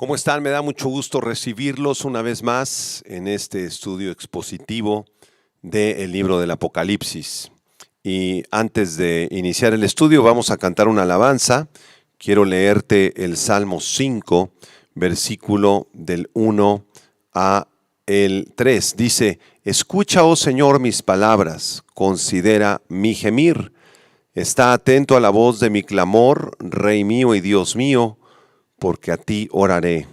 ¿Cómo están? Me da mucho gusto recibirlos una vez más en este estudio expositivo del libro del Apocalipsis. Y antes de iniciar el estudio vamos a cantar una alabanza. Quiero leerte el Salmo 5, versículo del 1 a el 3. Dice: Escucha, oh Señor, mis palabras, considera mi gemir. Está atento a la voz de mi clamor, Rey mío y Dios mío, porque a ti oraré.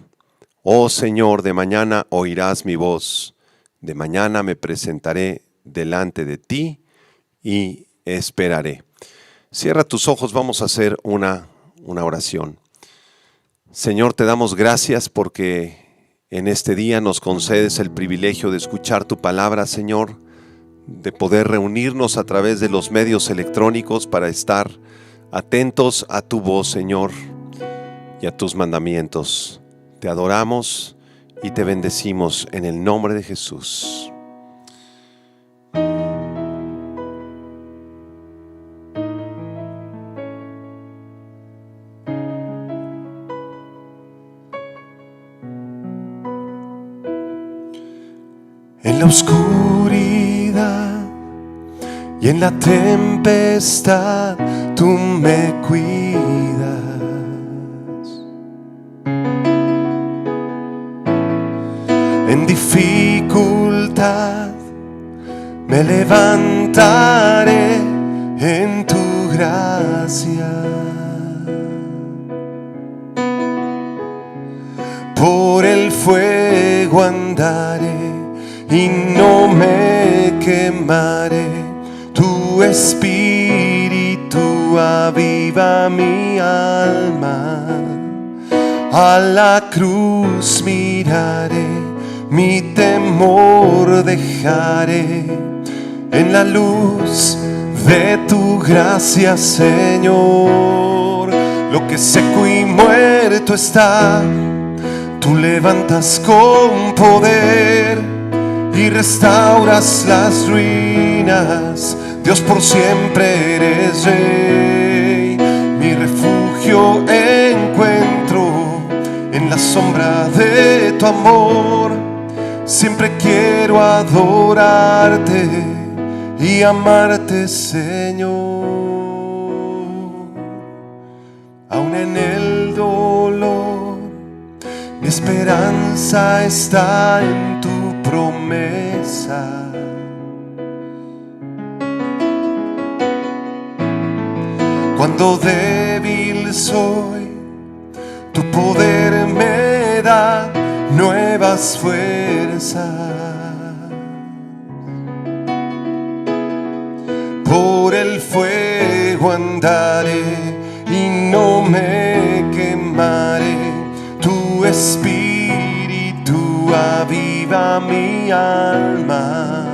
Oh Señor, de mañana oirás mi voz, de mañana me presentaré delante de ti y esperaré. Cierra tus ojos, vamos a hacer una oración. Señor, te damos gracias porque en este día nos concedes el privilegio de escuchar tu palabra, Señor, de poder reunirnos a través de los medios electrónicos para estar atentos a tu voz, Señor, y a tus mandamientos. Te adoramos y te bendecimos en el nombre de Jesús. En la oscuridad y en la tempestad tú me cuidas. En dificultad me levantaré en tu gracia. Por el fuego andaré y no me quemaré. Tu espíritu aviva mi alma. A la cruz miraré, mi temor dejaré. En la luz de tu gracia, Señor, lo que seco y muerto está, tú levantas con poder y restauras las ruinas. Dios, por siempre eres Rey. Mi refugio encuentro en la sombra de tu amor. Siempre quiero adorarte y amarte, Señor. Aún en el dolor, mi esperanza está en tu promesa. Cuando débil soy, tu poder me da nuevas fuerzas. Por el fuego andaré y no me quemaré. Tu espíritu aviva mi alma.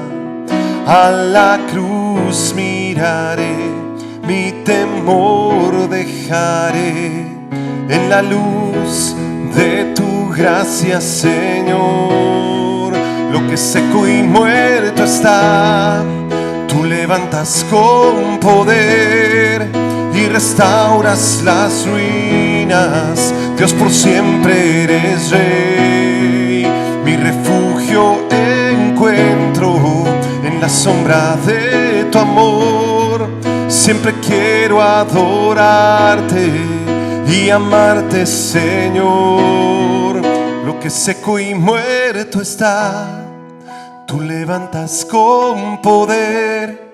A la cruz miraré, mi temor dejaré. En la luz de tu gracia, Señor, lo que seco y muerto está, tú levantas con poder y restauras las ruinas. Dios, por siempre eres Rey. Mi refugio encuentro en la sombra de tu amor. Siempre quiero adorarte y amarte, Señor. Lo que seco y muerto está, tú levantas con poder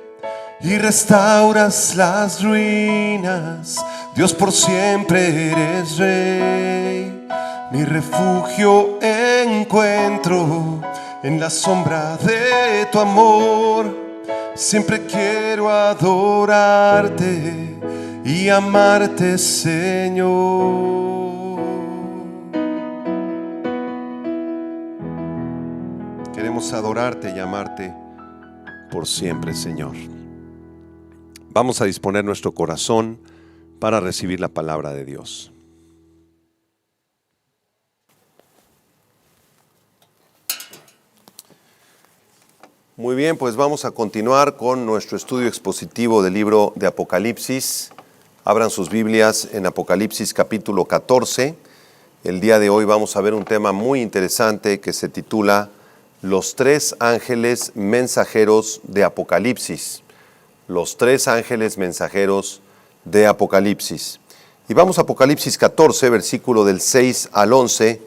y restauras las ruinas. Dios, por siempre eres Rey. Mi refugio encuentro en la sombra de tu amor. Siempre quiero adorarte y amarte, Señor. Queremos adorarte y amarte por siempre, Señor. Vamos a disponer nuestro corazón para recibir la palabra de Dios. Muy bien, pues vamos a continuar con nuestro estudio expositivo del libro de Apocalipsis. Abran sus Biblias en Apocalipsis capítulo 14. El día de hoy vamos a ver un tema muy interesante que se titula Los tres ángeles mensajeros de Apocalipsis. Los tres ángeles mensajeros de Apocalipsis. Y vamos a Apocalipsis 14, versículo del 6 al 11,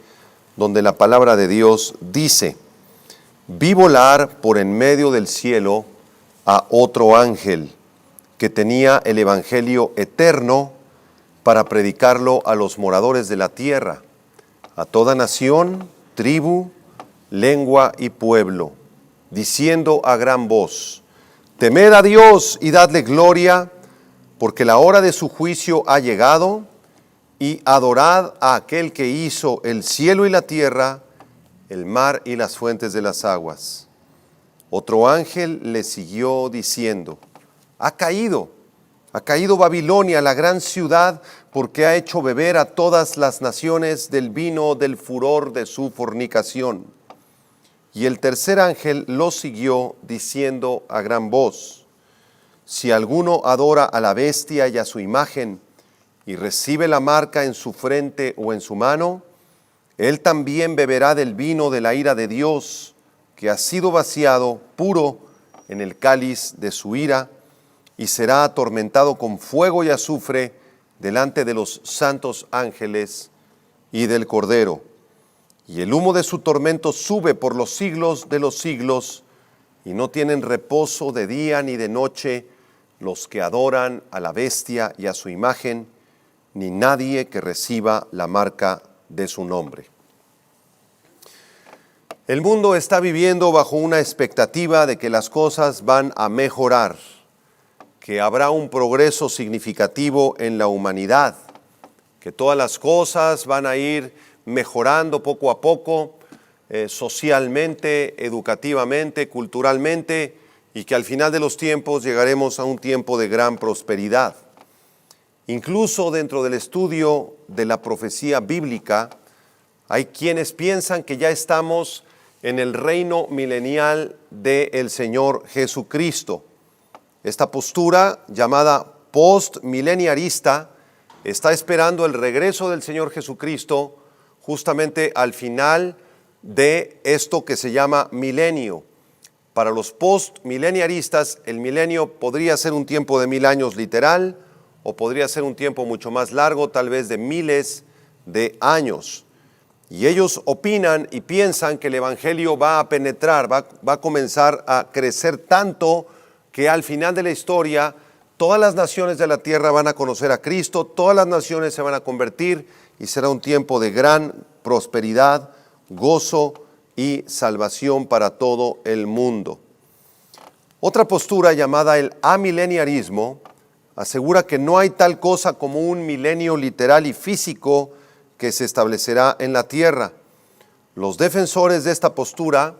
donde la palabra de Dios dice: Vi volar por en medio del cielo a otro ángel que tenía el evangelio eterno para predicarlo a los moradores de la tierra, a toda nación, tribu, lengua y pueblo, diciendo a gran voz: Temed a Dios y dadle gloria, porque la hora de su juicio ha llegado, y adorad a aquel que hizo el cielo y la tierra, el mar y las fuentes de las aguas. Otro ángel le siguió diciendo: Ha caído Babilonia, la gran ciudad, porque ha hecho beber a todas las naciones del vino del furor de su fornicación. Y el tercer ángel lo siguió diciendo a gran voz: Si alguno adora a la bestia y a su imagen, y recibe la marca en su frente o en su mano, él también beberá del vino de la ira de Dios, que ha sido vaciado puro en el cáliz de su ira, y será atormentado con fuego y azufre delante de los santos ángeles y del Cordero. Y el humo de su tormento sube por los siglos de los siglos, y no tienen reposo de día ni de noche los que adoran a la bestia y a su imagen, ni nadie que reciba la marca de su nombre. El mundo está viviendo bajo una expectativa de que las cosas van a mejorar, que habrá un progreso significativo en la humanidad, que todas las cosas van a ir mejorando poco a poco, socialmente, educativamente, culturalmente, y que al final de los tiempos llegaremos a un tiempo de gran prosperidad. Incluso dentro del estudio de la profecía bíblica, hay quienes piensan que ya estamos en el reino milenial del Señor Jesucristo. Esta postura, llamada postmileniarista, está esperando el regreso del Señor Jesucristo justamente al final de esto que se llama milenio. Para los postmileniaristas, el milenio podría ser un tiempo de 1000 años literal, o podría ser un tiempo mucho más largo, tal vez de miles de años. Y ellos opinan y piensan que el evangelio va a penetrar, va a comenzar a crecer tanto que al final de la historia todas las naciones de la tierra van a conocer a Cristo, todas las naciones se van a convertir y será un tiempo de gran prosperidad, gozo y salvación para todo el mundo. Otra postura, llamada el amileniarismo, asegura que no hay tal cosa como un milenio literal y físico que se establecerá en la tierra. Los defensores de esta postura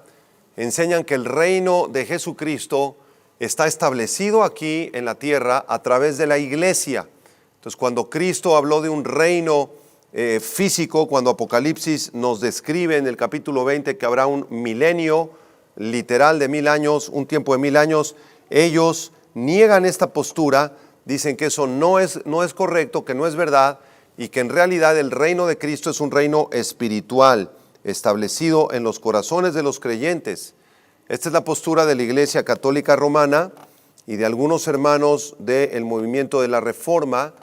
enseñan que el reino de Jesucristo está establecido aquí en la tierra a través de la iglesia. Entonces, cuando Cristo habló de un reino físico, cuando Apocalipsis nos describe en el capítulo 20 que habrá un milenio literal de 1000 años, un tiempo de 1000 años, ellos niegan esta postura, dicen que eso no es correcto, que no es verdad, y que en realidad el reino de Cristo es un reino espiritual, establecido en los corazones de los creyentes. Esta es la postura de la Iglesia Católica Romana y de algunos hermanos del movimiento de la Reforma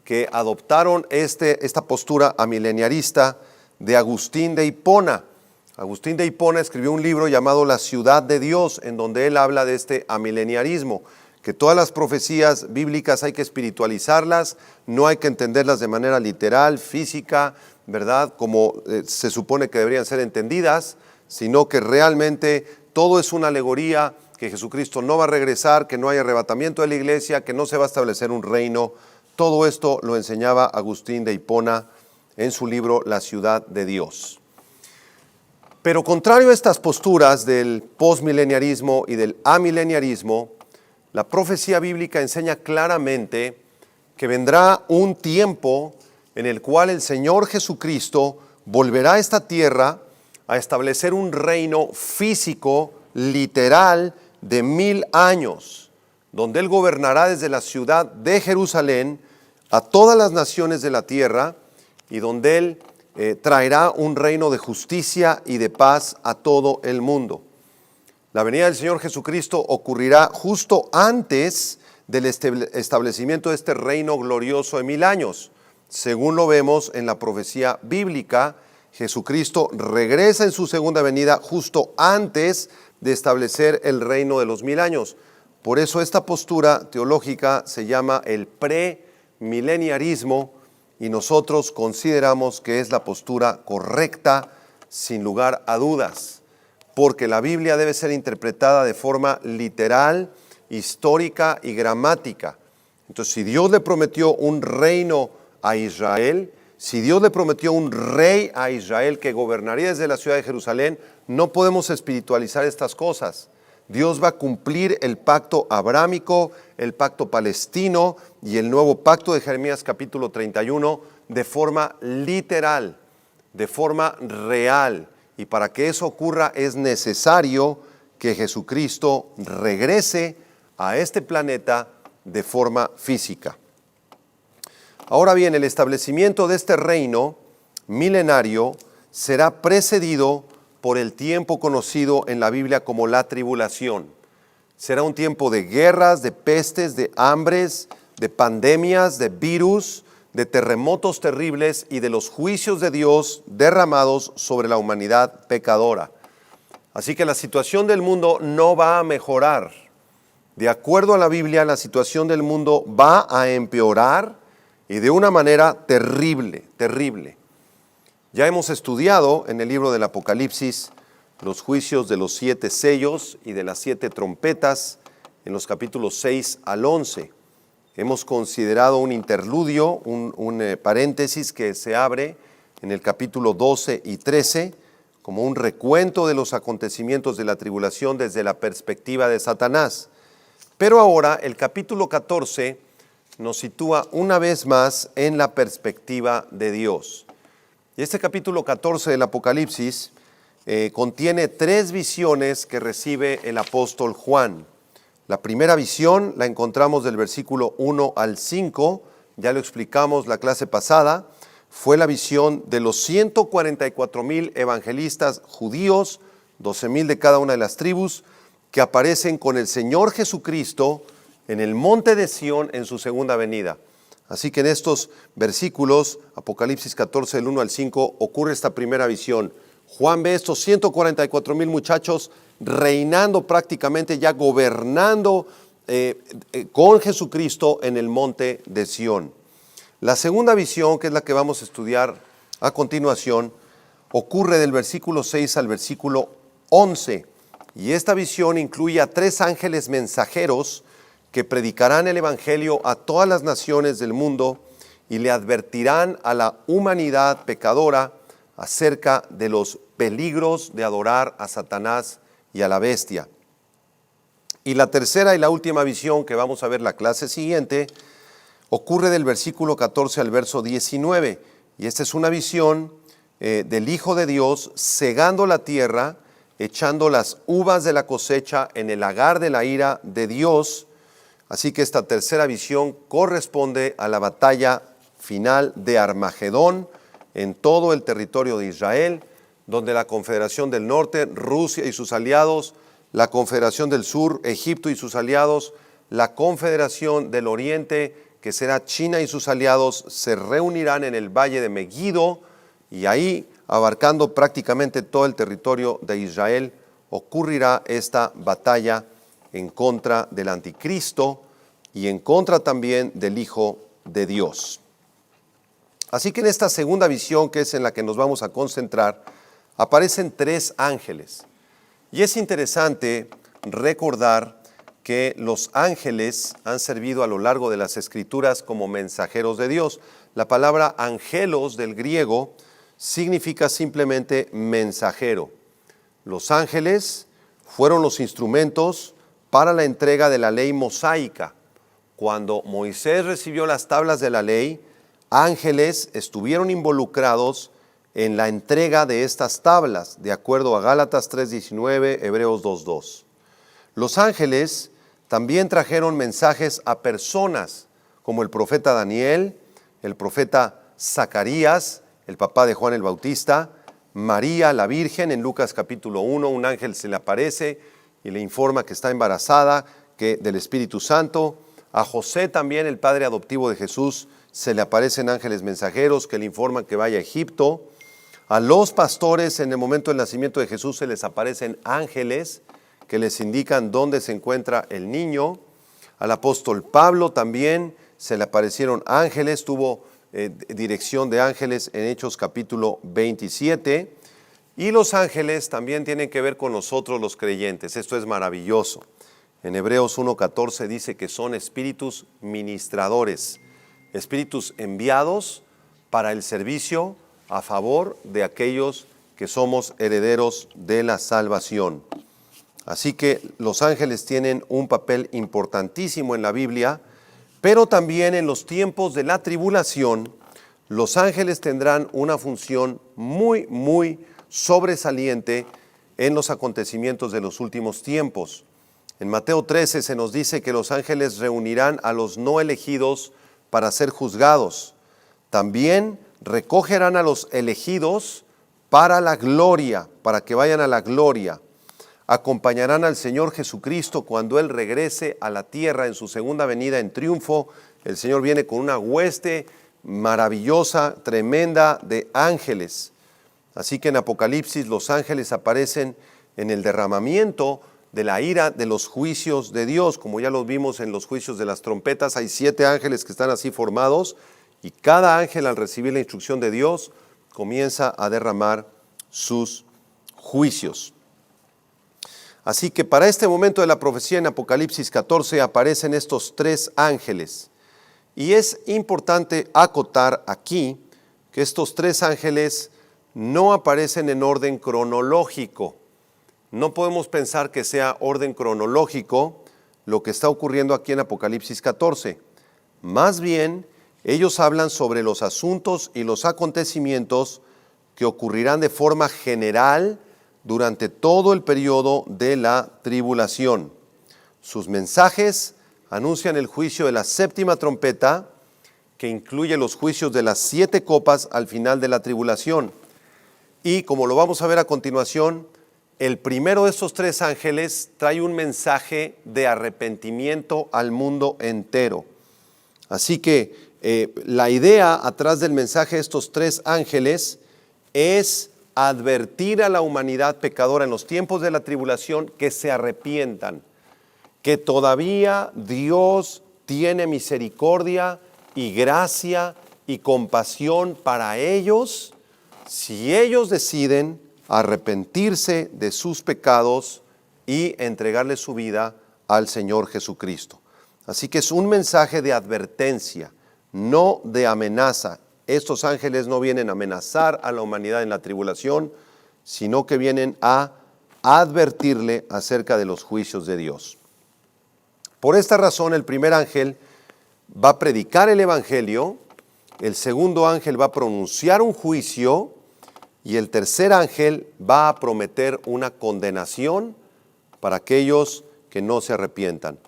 que adoptaron esta postura amileniarista de Agustín de Hipona. Agustín de Hipona escribió un libro llamado La ciudad de Dios, en donde él habla de este amileniarismo, que todas las profecías bíblicas hay que espiritualizarlas, no hay que entenderlas de manera literal, física, ¿verdad?, como se supone que deberían ser entendidas, sino que realmente todo es una alegoría, que Jesucristo no va a regresar, que no hay arrebatamiento de la iglesia, que no se va a establecer un reino. Todo esto lo enseñaba Agustín de Hipona en su libro La ciudad de Dios. Pero contrario a estas posturas del postmileniarismo y del amileniarismo, la profecía bíblica enseña claramente que vendrá un tiempo en el cual el Señor Jesucristo volverá a esta tierra a establecer un reino físico, literal, de 1000 años, donde Él gobernará desde la ciudad de Jerusalén a todas las naciones de la tierra y donde Él traerá un reino de justicia y de paz a todo el mundo. La venida del Señor Jesucristo ocurrirá justo antes del establecimiento de este reino glorioso de 1000 años. Según lo vemos en la profecía bíblica, Jesucristo regresa en su segunda venida justo antes de establecer el reino de los 1000 años. Por eso esta postura teológica se llama el premileniarismo y nosotros consideramos que es la postura correcta sin lugar a dudas, porque la Biblia debe ser interpretada de forma literal, histórica y gramática. Entonces, si Dios le prometió un reino a Israel, si Dios le prometió un rey a Israel que gobernaría desde la ciudad de Jerusalén, no podemos espiritualizar estas cosas. Dios va a cumplir el pacto abrámico, el pacto palestino y el nuevo pacto de Jeremías capítulo 31 de forma literal, de forma real. Y para que eso ocurra es necesario que Jesucristo regrese a este planeta de forma física. Ahora bien, el establecimiento de este reino milenario será precedido por el tiempo conocido en la Biblia como la tribulación. Será un tiempo de guerras, de pestes, de hambres, de pandemias, de virus, de terremotos terribles y de los juicios de Dios derramados sobre la humanidad pecadora. Así que la situación del mundo no va a mejorar. De acuerdo a la Biblia, la situación del mundo va a empeorar y de una manera terrible, terrible. Ya hemos estudiado en el libro del Apocalipsis los juicios de los 7 sellos y de las 7 trompetas en los capítulos 6 al 11. Hemos considerado un interludio, un paréntesis que se abre en el capítulo 12 y 13 como un recuento de los acontecimientos de la tribulación desde la perspectiva de Satanás. Pero ahora el capítulo 14 nos sitúa una vez más en la perspectiva de Dios. Y este capítulo 14 del Apocalipsis contiene 3 visiones que recibe el apóstol Juan. La primera visión la encontramos del versículo 1 al 5, ya lo explicamos la clase pasada, fue la visión de los 144,000 evangelistas judíos, 12,000 de cada una de las tribus, que aparecen con el Señor Jesucristo en el monte de Sión en su segunda venida. Así que en estos versículos, Apocalipsis 14, del 1 al 5, ocurre esta primera visión. Juan ve estos 144,000 muchachos reinando prácticamente, ya gobernando con Jesucristo en el monte de Sión. La segunda visión, que es la que vamos a estudiar a continuación, ocurre del versículo 6 al versículo 11. Y esta visión incluye a 3 ángeles mensajeros que predicarán el evangelio a todas las naciones del mundo y le advertirán a la humanidad pecadora acerca de los peligros de adorar a Satanás y a la bestia. Y la tercera y la última visión que vamos a ver la clase siguiente ocurre del versículo 14 al verso 19. Y esta es una visión del Hijo de Dios segando la tierra, echando las uvas de la cosecha en el lagar de la ira de Dios. Así que esta tercera visión corresponde a la batalla final de Armagedón en todo el territorio de Israel, donde la Confederación del Norte, Rusia y sus aliados, la Confederación del Sur, Egipto y sus aliados, la Confederación del Oriente, que será China y sus aliados, se reunirán en el valle de Megiddo y ahí, abarcando prácticamente todo el territorio de Israel, ocurrirá esta batalla en contra del anticristo y en contra también del Hijo de Dios. Así que en esta segunda visión, que es en la que nos vamos a concentrar, aparecen 3 ángeles. Y es interesante recordar que los ángeles han servido a lo largo de las Escrituras como mensajeros de Dios. La palabra angelos del griego significa simplemente mensajero. Los ángeles fueron los instrumentos para la entrega de la ley mosaica. Cuando Moisés recibió las tablas de la ley, ángeles estuvieron involucrados en la entrega de estas tablas, de acuerdo a Gálatas 3:19, Hebreos 2:2. Los ángeles también trajeron mensajes a personas, como el profeta Daniel, el profeta Zacarías, el papá de Juan el Bautista, María, la Virgen, en Lucas capítulo 1, un ángel se le aparece y le informa que está embarazada del Espíritu Santo. A José también, el padre adoptivo de Jesús, se le aparecen ángeles mensajeros que le informan que vaya a Egipto. A los pastores en el momento del nacimiento de Jesús se les aparecen ángeles que les indican dónde se encuentra el niño. Al apóstol Pablo también se le aparecieron ángeles, tuvo dirección de ángeles en Hechos capítulo 27. Y los ángeles también tienen que ver con nosotros los creyentes. Esto es maravilloso. En Hebreos 1:14 dice que son espíritus ministradores, espíritus enviados para el servicio a favor de aquellos que somos herederos de la salvación. Así que los ángeles tienen un papel importantísimo en la Biblia, pero también en los tiempos de la tribulación, los ángeles tendrán una función muy sobresaliente en los acontecimientos de los últimos tiempos. En Mateo 13 se nos dice que los ángeles reunirán a los no elegidos para ser juzgados. También recogerán a los elegidos para la gloria, para que vayan a la gloria. Acompañarán al Señor Jesucristo cuando Él regrese a la tierra en su segunda venida en triunfo. El Señor viene con una hueste maravillosa, tremenda de ángeles. Así que en Apocalipsis los ángeles aparecen en el derramamiento de la ira de los juicios de Dios, como ya los vimos en los juicios de las trompetas. Hay 7 ángeles que están así formados y cada ángel, al recibir la instrucción de Dios, comienza a derramar sus juicios. Así que para este momento de la profecía en Apocalipsis 14 aparecen estos 3 ángeles. Y es importante acotar aquí que estos 3 ángeles no aparecen en orden cronológico. No podemos pensar que sea orden cronológico lo que está ocurriendo aquí en Apocalipsis 14. Más bien, ellos hablan sobre los asuntos y los acontecimientos que ocurrirán de forma general durante todo el periodo de la tribulación. Sus mensajes anuncian el juicio de la 7ª trompeta, que incluye los juicios de las 7 copas al final de la tribulación. Y como lo vamos a ver a continuación, el primero de estos 3 ángeles trae un mensaje de arrepentimiento al mundo entero. Así que la idea atrás del mensaje de estos 3 ángeles es advertir a la humanidad pecadora en los tiempos de la tribulación que se arrepientan, que todavía Dios tiene misericordia y gracia y compasión para ellos si ellos deciden arrepentirse de sus pecados y entregarle su vida al Señor Jesucristo. Así que es un mensaje de advertencia, no de amenaza. Estos ángeles no vienen a amenazar a la humanidad en la tribulación, sino que vienen a advertirle acerca de los juicios de Dios. Por esta razón, el primer ángel va a predicar el evangelio, el segundo ángel va a pronunciar un juicio y el tercer ángel va a prometer una condenación para aquellos que no se arrepientan.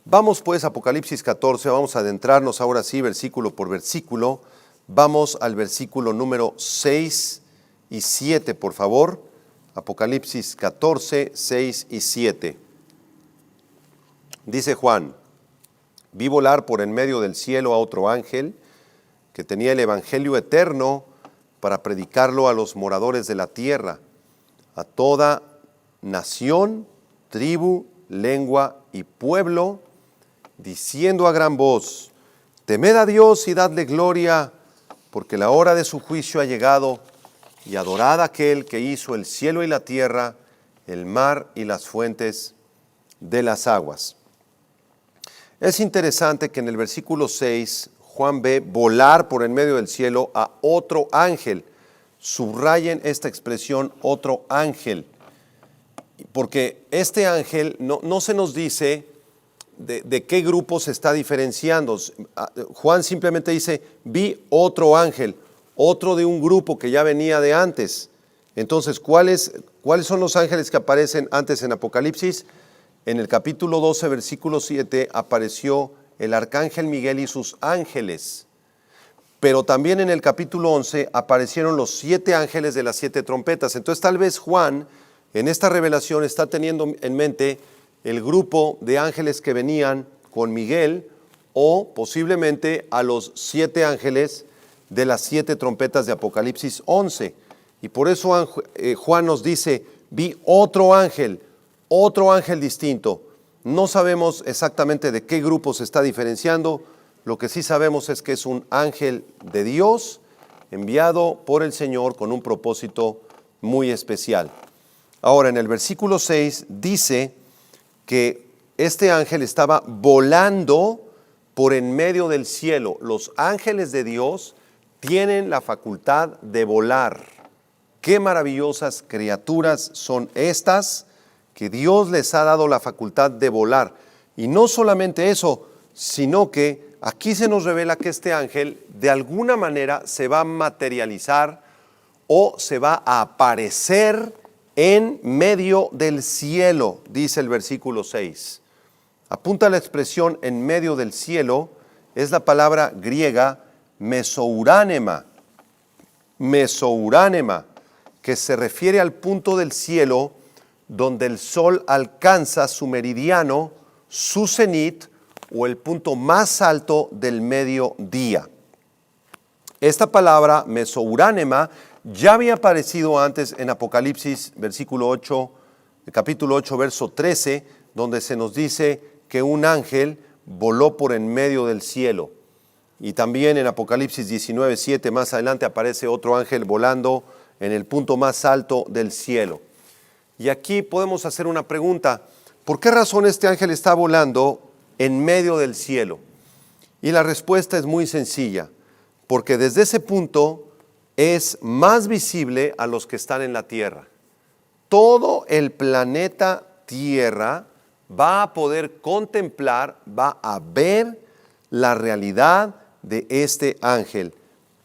Vamos pues a Apocalipsis 14, vamos a adentrarnos ahora sí versículo por versículo. Vamos al versículo número 6 y 7, por favor. Apocalipsis 14, 6 y 7. Dice Juan: vi volar por en medio del cielo a otro ángel que tenía el evangelio eterno para predicarlo a los moradores de la tierra, a toda nación, tribu, lengua y pueblo, diciendo a gran voz: temed a Dios y dadle gloria, porque la hora de su juicio ha llegado, y adorad a aquel que hizo el cielo y la tierra, el mar y las fuentes de las aguas. Es interesante que en el versículo 6 Juan ve volar por en medio del cielo a otro ángel. Subrayen esta expresión, otro ángel, porque este ángel no se nos dice de qué grupo se está diferenciando. Juan simplemente dice: vi otro ángel, otro de un grupo que ya venía de antes. Entonces, ¿cuáles son los ángeles que aparecen antes en Apocalipsis? En el capítulo 12, versículo 7, apareció el arcángel Miguel y sus ángeles. pero también en el capítulo 11 aparecieron los 7 ángeles de las 7 trompetas. Entonces tal vez Juan en esta revelación está teniendo en mente el grupo de ángeles que venían con Miguel o posiblemente a los 7 ángeles de las 7 trompetas de Apocalipsis 11. Y por eso Juan nos dice, vi otro ángel distinto. No sabemos exactamente de qué grupo se está diferenciando. Lo que sí sabemos es que es un ángel de Dios enviado por el Señor con un propósito muy especial. Ahora, en el versículo 6 dice que este ángel estaba volando por en medio del cielo. Los ángeles de Dios tienen la facultad de volar. Qué maravillosas criaturas son estas, que Dios les ha dado la facultad de volar. Y no solamente eso, sino que aquí se nos revela que este ángel de alguna manera se va a materializar o se va a aparecer en medio del cielo, dice el versículo 6. Apunta la expresión en medio del cielo, es la palabra griega mesouránema, que se refiere al punto del cielo donde el sol alcanza su meridiano, su cenit o el punto más alto del mediodía. Esta palabra mesouránema ya había aparecido antes en Apocalipsis capítulo 8, verso 13, donde se nos dice que un ángel voló por en medio del cielo. Y también en Apocalipsis 19, 7, más adelante aparece otro ángel volando en el punto más alto del cielo. Y aquí podemos hacer una pregunta: ¿por qué razón este ángel está volando en medio del cielo? Y la respuesta es muy sencilla, porque desde ese punto es más visible a los que están en la tierra. Todo el planeta Tierra va a poder contemplar, va a ver la realidad de este ángel.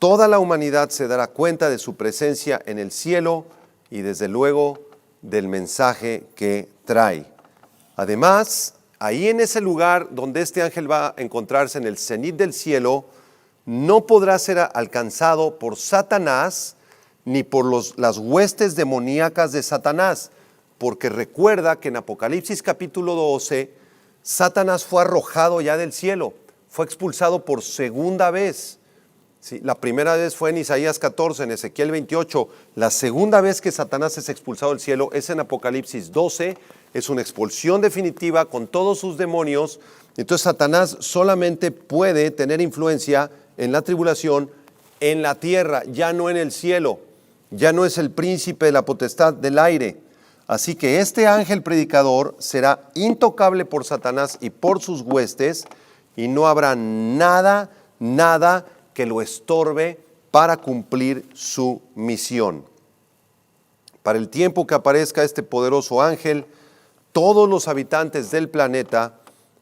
Toda la humanidad se dará cuenta de su presencia en el cielo y desde luego del mensaje que trae. Además, ahí en ese lugar donde este ángel va a encontrarse en el cenit del cielo, no podrá ser alcanzado por Satanás ni por las huestes demoníacas de Satanás, porque recuerda que en Apocalipsis capítulo 12, Satanás fue arrojado ya del cielo, fue expulsado por segunda vez. Sí, la primera vez fue en Isaías 14, en Ezequiel 28. La segunda vez que Satanás es expulsado del cielo es en Apocalipsis 12. Es una expulsión definitiva con todos sus demonios. Entonces Satanás solamente puede tener influencia en la tribulación en la tierra, ya no en el cielo. Ya no es el príncipe de la potestad del aire. Así que este ángel predicador será intocable por Satanás y por sus huestes, y no habrá nada que lo estorbe para cumplir su misión. Para el tiempo que aparezca este poderoso ángel, todos los habitantes del planeta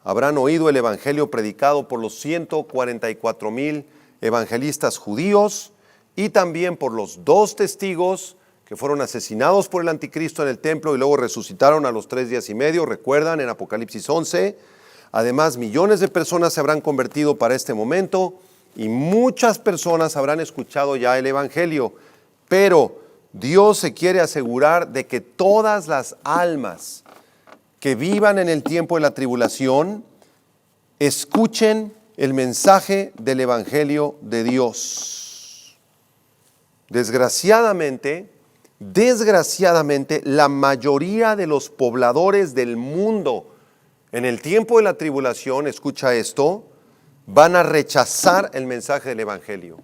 habrán oído el evangelio predicado por los 144,000 evangelistas judíos y también por los 2 testigos que fueron asesinados por el anticristo en el templo y luego resucitaron a los 3 días y medio, recuerdan en Apocalipsis 11. Además, millones de personas se habrán convertido para este momento y muchas personas habrán escuchado ya el evangelio. Pero Dios se quiere asegurar de que todas las almas que vivan en el tiempo de la tribulación escuchen el mensaje del evangelio de Dios. Desgraciadamente, la mayoría de los pobladores del mundo en el tiempo de la tribulación, escucha esto, van a rechazar el mensaje del evangelio.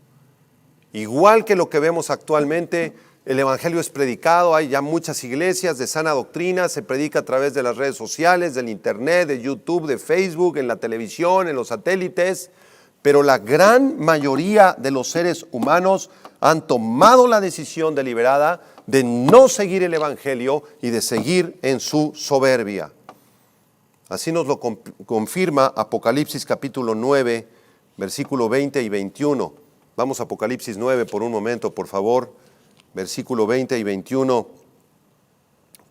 Igual que lo que vemos actualmente, el evangelio es predicado, hay ya muchas iglesias de sana doctrina, se predica a través de las redes sociales, del internet, de YouTube, de Facebook, en la televisión, en los satélites, pero la gran mayoría de los seres humanos han tomado la decisión deliberada de no seguir el evangelio y de seguir en su soberbia. Así nos lo confirma Apocalipsis capítulo 9, versículo 20 y 21. Vamos a Apocalipsis 9 por un momento, por favor. Versículo 20 y 21.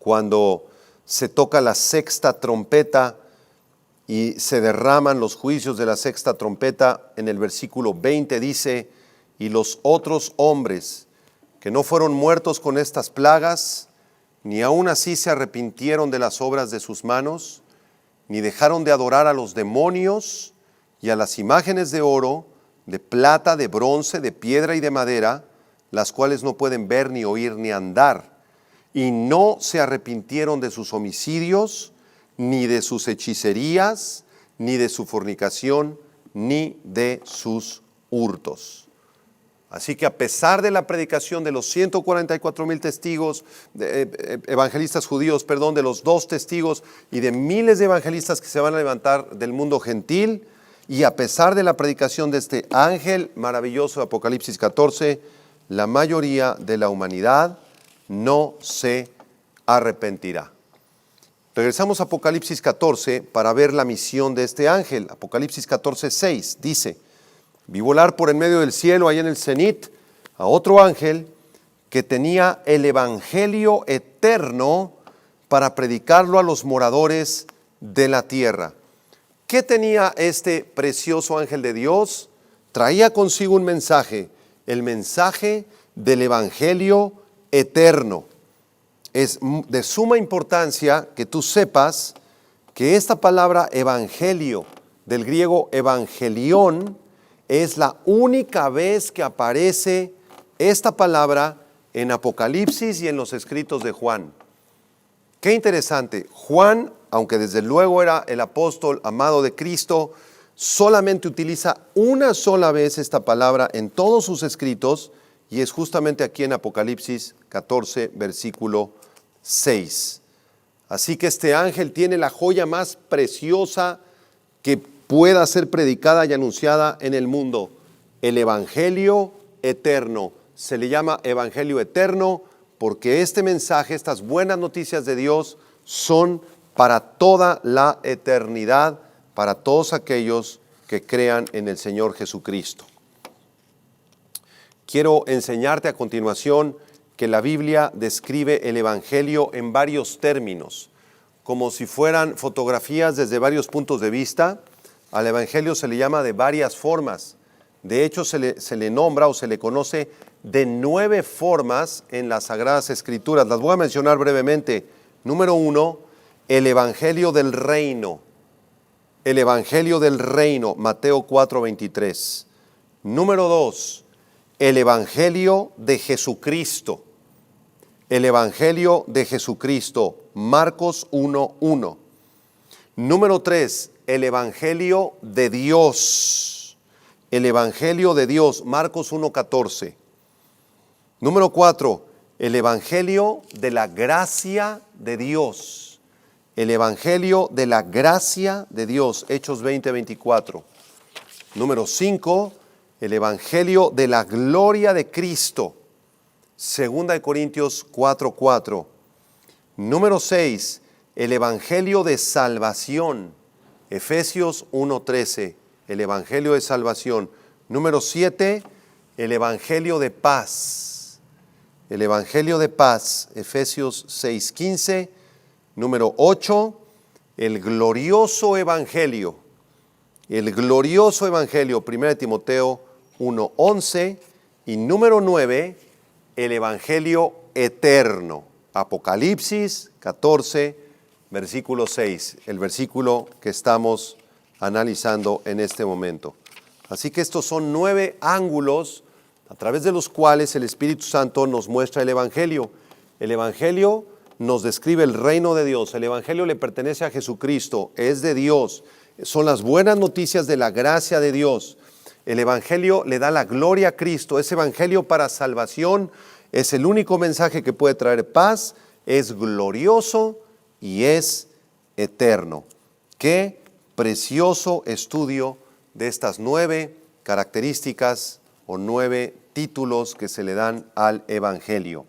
Cuando se toca la sexta trompeta y se derraman los juicios de la sexta trompeta, en el versículo 20 dice: y los otros hombres que no fueron muertos con estas plagas, ni aun así se arrepintieron de las obras de sus manos, ni dejaron de adorar a los demonios y a las imágenes de oro, de plata, de bronce, de piedra y de madera, las cuales no pueden ver, ni oír, ni andar. Y no se arrepintieron de sus homicidios, ni de sus hechicerías, ni de su fornicación, ni de sus hurtos. Así que a pesar de la predicación de los 144,000 testigos, evangelistas judíos, de los 2 testigos y de miles de evangelistas que se van a levantar del mundo gentil, y a pesar de la predicación de este ángel maravilloso de Apocalipsis 14, la mayoría de la humanidad no se arrepentirá. Regresamos a Apocalipsis 14 para ver la misión de este ángel. Apocalipsis 14:6 dice: vi volar por en medio del cielo, ahí en el cenit, a otro ángel que tenía el evangelio eterno para predicarlo a los moradores de la tierra. ¿Qué tenía este precioso ángel de Dios? Traía consigo un mensaje, el mensaje del evangelio eterno. Es de suma importancia que tú sepas que esta palabra evangelio, del griego evangelión, es la única vez que aparece esta palabra en Apocalipsis y en los escritos de Juan. Qué interesante. Juan, aunque desde luego era el apóstol amado de Cristo, solamente utiliza una sola vez esta palabra en todos sus escritos, y es justamente aquí en Apocalipsis 14, versículo 6. Así que este ángel tiene la joya más preciosa que pueda ser predicada y anunciada en el mundo, el evangelio eterno. Se le llama evangelio eterno porque este mensaje, estas buenas noticias de Dios, son para toda la eternidad, para todos aquellos que crean en el Señor Jesucristo. Quiero enseñarte a continuación que la Biblia describe el evangelio en varios términos, como si fueran fotografías desde varios puntos de vista. Al evangelio se le llama de varias formas. De hecho, se le nombra o se le conoce de 9 formas en las Sagradas Escrituras. Las voy a mencionar brevemente. Número 1, el evangelio del reino. El evangelio del reino, Mateo 4:23. Número 2, el evangelio de Jesucristo. El evangelio de Jesucristo, Marcos 1:1. Número 3, el evangelio de Dios. El evangelio de Dios, Marcos 1:14. Número 4, el evangelio de la gracia de Dios. El evangelio de la gracia de Dios, Hechos 20:24. Número 5, el evangelio de la gloria de Cristo, 2 Corintios 4:4. Número 6, el evangelio de salvación, Efesios 1:13, el evangelio de salvación. Número 7, el evangelio de paz. El evangelio de paz, Efesios 6:15. Número 8, el glorioso evangelio. El glorioso evangelio, 1 Timoteo 1:11. Y número 9, el evangelio eterno, Apocalipsis 14, versículo 6, el versículo que estamos analizando en este momento. Así que estos son 9 ángulos a través de los cuales el Espíritu Santo nos muestra el evangelio. El evangelio nos describe el reino de Dios. El evangelio le pertenece a Jesucristo, es de Dios. Son las buenas noticias de la gracia de Dios. El evangelio le da la gloria a Cristo. Es evangelio para salvación. Es el único mensaje que puede traer paz. Es glorioso y es eterno. Qué precioso estudio de estas 9 características o 9 títulos que se le dan al evangelio.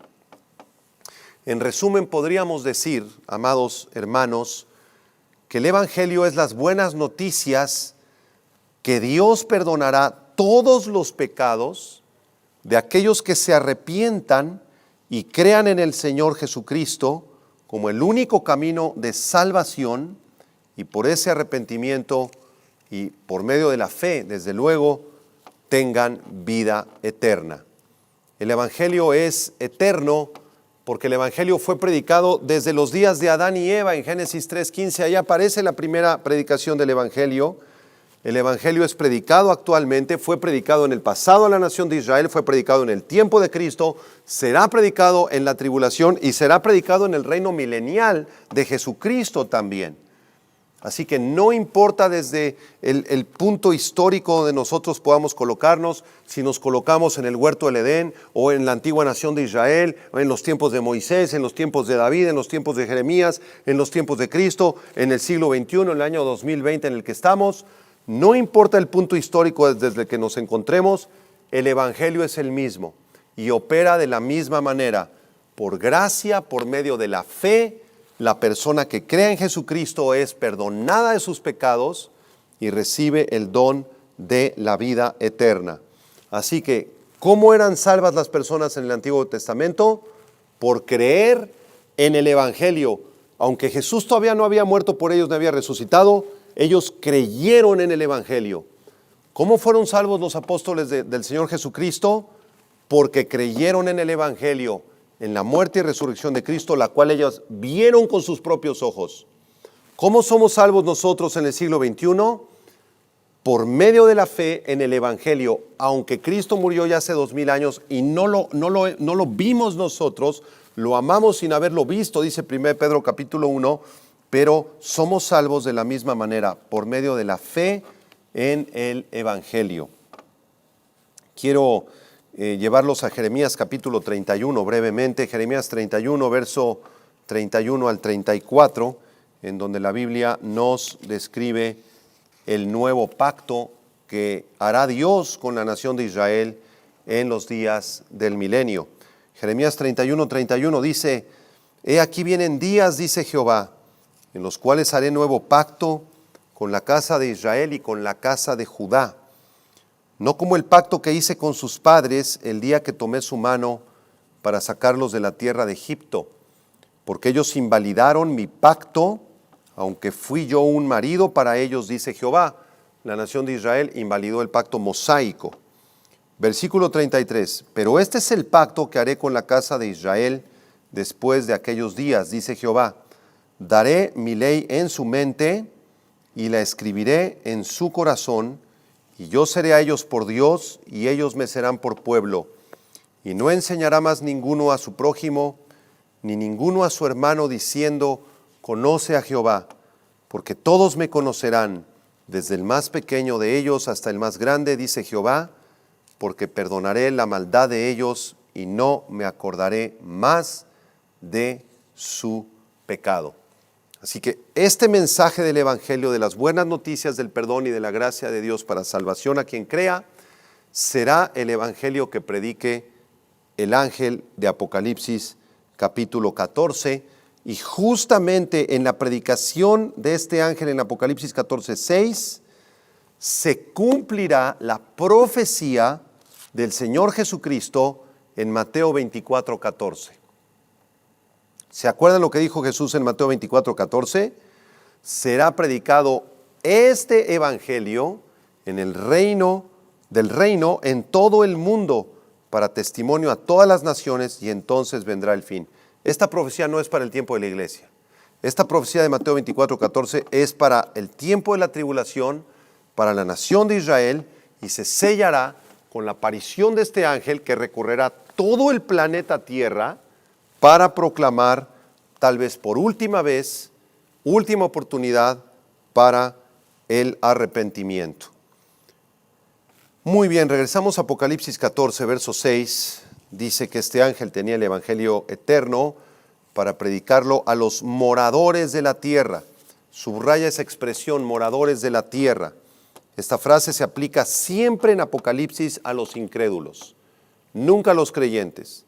En resumen, podríamos decir, amados hermanos, que el evangelio es las buenas noticias que Dios perdonará todos los pecados de aquellos que se arrepientan y crean en el Señor Jesucristo como el único camino de salvación, y por ese arrepentimiento y por medio de la fe, desde luego, tengan vida eterna. El Evangelio es eterno porque el Evangelio fue predicado desde los días de Adán y Eva en Génesis 3:15. Ahí aparece la primera predicación del Evangelio. El Evangelio es predicado actualmente, fue predicado en el pasado a la nación de Israel, fue predicado en el tiempo de Cristo, será predicado en la tribulación y será predicado en el reino milenial de Jesucristo también. Así que no importa desde el punto histórico donde nosotros podamos colocarnos, si nos colocamos en el huerto del Edén o en la antigua nación de Israel, o en los tiempos de Moisés, en los tiempos de David, en los tiempos de Jeremías, en los tiempos de Cristo, en el siglo XXI, en el año 2020 en el que estamos. No importa el punto histórico desde el que nos encontremos, el Evangelio es el mismo y opera de la misma manera. Por gracia, por medio de la fe, la persona que cree en Jesucristo es perdonada de sus pecados y recibe el don de la vida eterna. Así que, ¿cómo eran salvas las personas en el Antiguo Testamento? Por creer en el Evangelio. Aunque Jesús todavía no había muerto por ellos, no había resucitado, ellos creyeron en el Evangelio. ¿Cómo fueron salvos los apóstoles del Señor Jesucristo? Porque creyeron en el Evangelio, en la muerte y resurrección de Cristo, la cual ellos vieron con sus propios ojos. ¿Cómo somos salvos nosotros en el siglo XXI? Por medio de la fe en el Evangelio. Aunque Cristo murió ya hace 2000 años y no lo vimos nosotros, lo amamos sin haberlo visto, dice 1 Pedro capítulo 1, pero somos salvos de la misma manera, por medio de la fe en el Evangelio. Quiero llevarlos a Jeremías capítulo 31 brevemente, Jeremías 31, verso 31 al 34, en donde la Biblia nos describe el nuevo pacto que hará Dios con la nación de Israel en los días del milenio. Jeremías 31, 31 dice: He aquí vienen días, dice Jehová, en los cuales haré nuevo pacto con la casa de Israel y con la casa de Judá. No como el pacto que hice con sus padres el día que tomé su mano para sacarlos de la tierra de Egipto, porque ellos invalidaron mi pacto, aunque fui yo un marido para ellos, dice Jehová. La nación de Israel invalidó el pacto mosaico. Versículo 33, pero este es el pacto que haré con la casa de Israel después de aquellos días, dice Jehová. Daré mi ley en su mente y la escribiré en su corazón, y yo seré a ellos por Dios, y ellos me serán por pueblo. Y no enseñará más ninguno a su prójimo, ni ninguno a su hermano, diciendo, conoce a Jehová, porque todos me conocerán, desde el más pequeño de ellos hasta el más grande, dice Jehová, porque perdonaré la maldad de ellos, y no me acordaré más de su pecado. Así que este mensaje del Evangelio, de las buenas noticias del perdón y de la gracia de Dios para salvación a quien crea, será el Evangelio que predique el ángel de Apocalipsis capítulo 14. Y justamente en la predicación de este ángel en Apocalipsis 14:6 se cumplirá la profecía del Señor Jesucristo en Mateo 24:14. ¿Se acuerdan lo que dijo Jesús en Mateo 24:14? Será predicado este evangelio en el reino en todo el mundo para testimonio a todas las naciones, y entonces vendrá el fin. Esta profecía no es para el tiempo de la iglesia. Esta profecía de Mateo 24:14 es para el tiempo de la tribulación, para la nación de Israel, y se sellará con la aparición de este ángel que recorrerá todo el planeta Tierra para proclamar, tal vez por última vez, última oportunidad para el arrepentimiento. Muy bien, regresamos a Apocalipsis 14, verso 6. Dice que este ángel tenía el evangelio eterno para predicarlo a los moradores de la tierra. Subraya esa expresión, moradores de la tierra. Esta frase se aplica siempre en Apocalipsis a los incrédulos, nunca a los creyentes.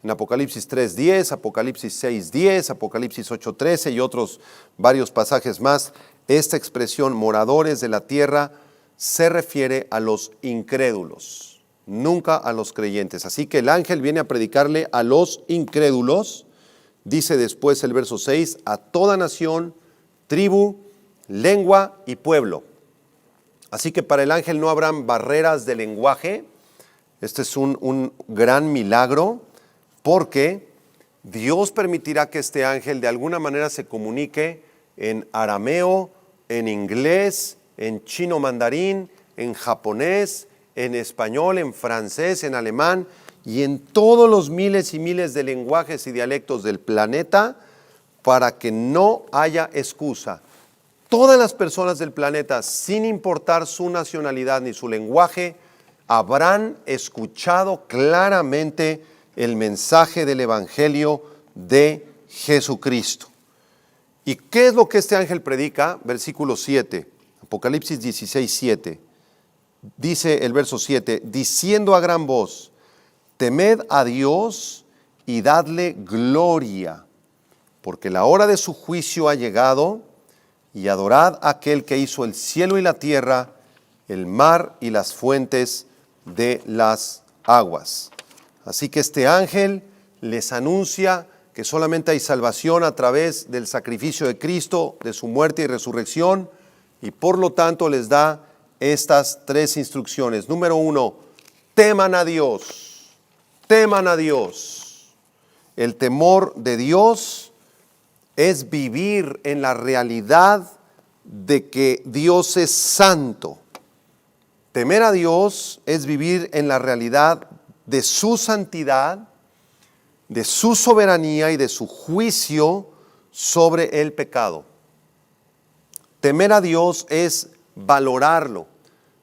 En Apocalipsis 3:10, Apocalipsis 6:10, Apocalipsis 8:13 y otros varios pasajes más, esta expresión moradores de la tierra se refiere a los incrédulos, nunca a los creyentes. Así que el ángel viene a predicarle a los incrédulos, dice después el verso 6, a toda nación, tribu, lengua y pueblo. Así que para el ángel no habrán barreras de lenguaje. Este es un gran milagro, porque Dios permitirá que este ángel de alguna manera se comunique en arameo, en inglés, en chino mandarín, en japonés, en español, en francés, en alemán y en todos los miles y miles de lenguajes y dialectos del planeta, para que no haya excusa. Todas las personas del planeta, sin importar su nacionalidad ni su lenguaje, habrán escuchado claramente el mensaje del Evangelio de Jesucristo. ¿Y qué es lo que este ángel predica? Versículo 7, Apocalipsis 16, 7. Dice el verso 7, diciendo a gran voz, temed a Dios y dadle gloria, porque la hora de su juicio ha llegado, y adorad a aquel que hizo el cielo y la tierra, el mar y las fuentes de las aguas. Así que este ángel les anuncia que solamente hay salvación a través del sacrificio de Cristo, de su muerte y resurrección, y por lo tanto les da estas tres instrucciones. Número 1, teman a Dios, teman a Dios. El temor de Dios es vivir en la realidad de que Dios es santo. Temer a Dios es vivir en la realidad de su santidad, de su soberanía y de su juicio sobre el pecado. Temer a Dios es valorarlo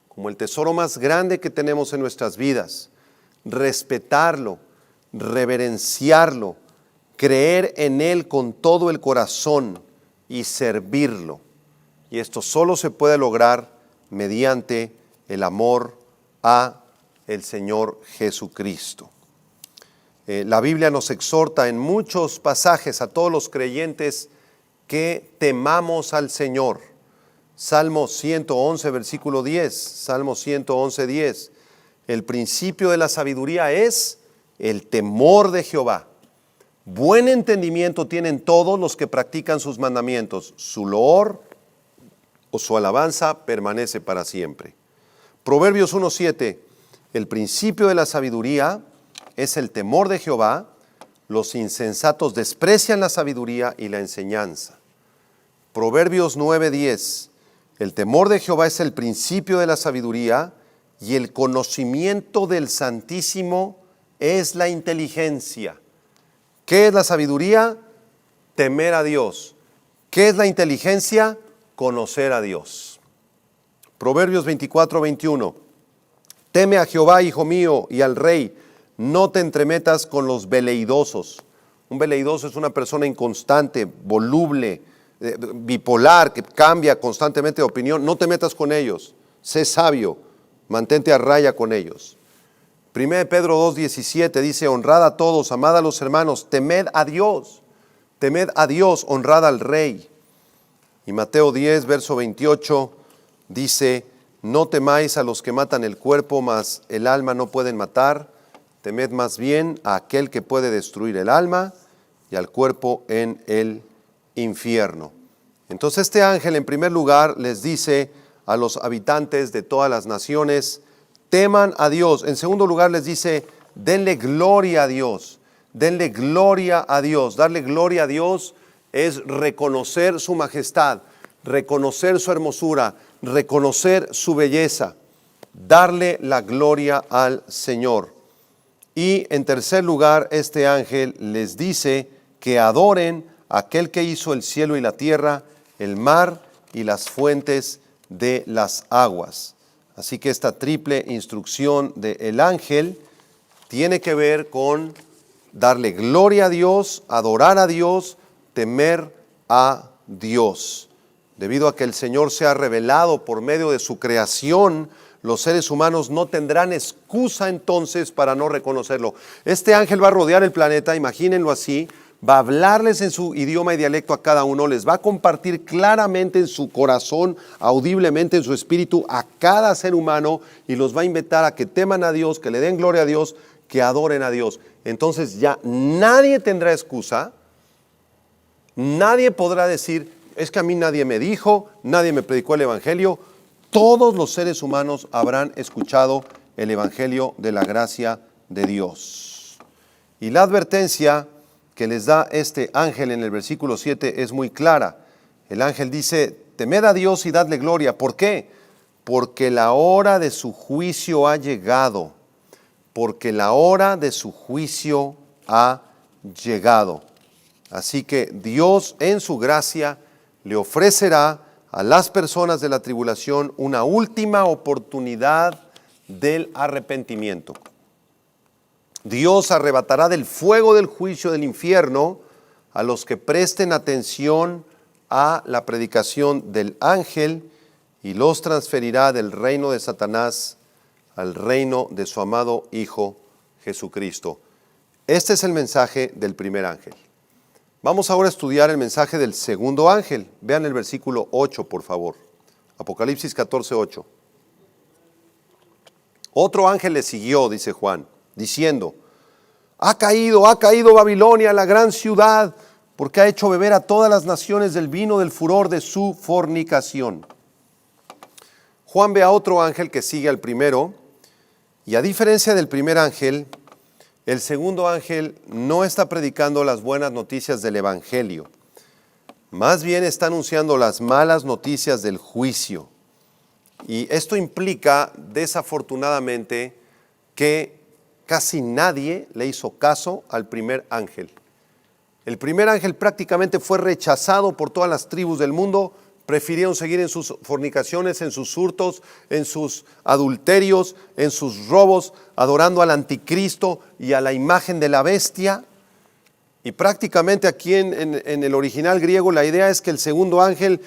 como el tesoro más grande que tenemos en nuestras vidas, respetarlo, reverenciarlo, creer en Él con todo el corazón y servirlo. Y esto solo se puede lograr mediante el amor a el Señor Jesucristo. La Biblia nos exhorta en muchos pasajes a todos los creyentes que temamos al Señor. Salmo 111, versículo 10, Salmo 111, 10. El principio de la sabiduría es el temor de Jehová. Buen entendimiento tienen todos los que practican sus mandamientos. Su loor o su alabanza permanece para siempre. Proverbios 1:7. El principio de la sabiduría es el temor de Jehová. Los insensatos desprecian la sabiduría y la enseñanza. Proverbios 9:10. El temor de Jehová es el principio de la sabiduría, y el conocimiento del Santísimo es la inteligencia. ¿Qué es la sabiduría? Temer a Dios. ¿Qué es la inteligencia? Conocer a Dios. Proverbios 24:21. Teme a Jehová, hijo mío, y al rey. No te entremetas con los veleidosos. Un veleidoso es una persona inconstante, voluble, bipolar, que cambia constantemente de opinión. No te metas con ellos. Sé sabio, mantente a raya con ellos. 1 Pedro 2:17 dice, honrad a todos, amad a los hermanos, temed a Dios, honrad al rey. Y Mateo 10, verso 28 dice, no temáis a los que matan el cuerpo, mas el alma no pueden matar, temed más bien a aquel que puede destruir el alma y al cuerpo en el infierno. Entonces este ángel en primer lugar les dice a los habitantes de todas las naciones, teman a Dios. En segundo lugar les dice, denle gloria a Dios, denle gloria a Dios. Darle gloria a Dios es reconocer su majestad, reconocer su hermosura, reconocer su belleza, darle la gloria al Señor. Y en tercer lugar, este ángel les dice que adoren a aquel que hizo el cielo y la tierra, el mar y las fuentes de las aguas. Así que esta triple instrucción del ángel tiene que ver con darle gloria a Dios, adorar a Dios, temer a Dios. Debido a que el Señor se ha revelado por medio de su creación, los seres humanos no tendrán excusa entonces para no reconocerlo. Este ángel va a rodear el planeta, imagínenlo así, va a hablarles en su idioma y dialecto a cada uno, les va a compartir claramente en su corazón, audiblemente en su espíritu a cada ser humano, y los va a invitar a que teman a Dios, que le den gloria a Dios, que adoren a Dios. Entonces ya nadie tendrá excusa, nadie podrá decir, es que a mí nadie me dijo, nadie me predicó el evangelio. todos los seres humanos habrán escuchado el Evangelio de la gracia de Dios. Y la advertencia que les da este ángel en el versículo 7 es muy clara. El ángel dice: temed a Dios y dadle gloria. ¿Por qué? Porque la hora de su juicio ha llegado. Porque la hora de su juicio ha llegado. Así que Dios en su gracia le ofrecerá a las personas de la tribulación una última oportunidad del arrepentimiento. Dios arrebatará del fuego del juicio del infierno a los que presten atención a la predicación del ángel y los transferirá del reino de Satanás al reino de su amado Hijo Jesucristo. Este es el mensaje del primer ángel. Vamos ahora a estudiar el mensaje del segundo ángel. Vean el versículo 8, por favor. Apocalipsis 14:8. Otro ángel le siguió, dice Juan, diciendo: ha caído Babilonia, la gran ciudad, porque ha hecho beber a todas las naciones del vino del furor de su fornicación. Juan ve a otro ángel que sigue al primero, y a diferencia del primer ángel, el segundo ángel no está predicando las buenas noticias del Evangelio. Más bien está anunciando las malas noticias del juicio. Y esto implica, desafortunadamente, que casi nadie le hizo caso al primer ángel. El primer ángel prácticamente fue rechazado por todas las tribus del mundo. Prefirieron seguir en sus fornicaciones, en sus hurtos, en sus adulterios, en sus robos, adorando al anticristo y a la imagen de la bestia. Y prácticamente aquí en el original griego la idea es que el segundo ángel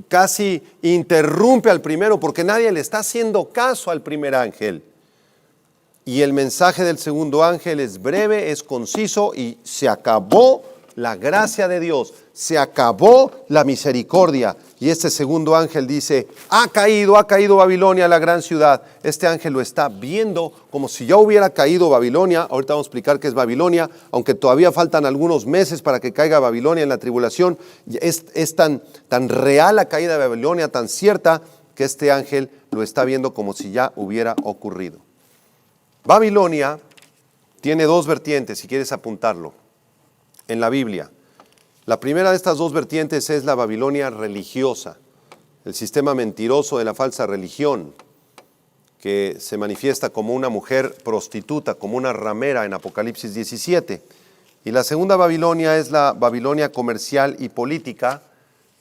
casi interrumpe al primero porque nadie le está haciendo caso al primer ángel. Y el mensaje del segundo ángel es breve, es conciso y se acabó la gracia de Dios, se acabó la misericordia. Y este segundo ángel dice: ha caído Babilonia, la gran ciudad. Este ángel lo está viendo como si ya hubiera caído Babilonia. Ahorita vamos a explicar qué es Babilonia, aunque todavía faltan algunos meses para que caiga Babilonia en la tribulación. Es tan real la caída de Babilonia, tan cierta, que este ángel lo está viendo como si ya hubiera ocurrido. Babilonia tiene dos vertientes, si quieres apuntarlo, en la Biblia. La primera de estas dos vertientes es la Babilonia religiosa, el sistema mentiroso de la falsa religión, que se manifiesta como una mujer prostituta, como una ramera en Apocalipsis 17. Y la segunda Babilonia es la Babilonia comercial y política,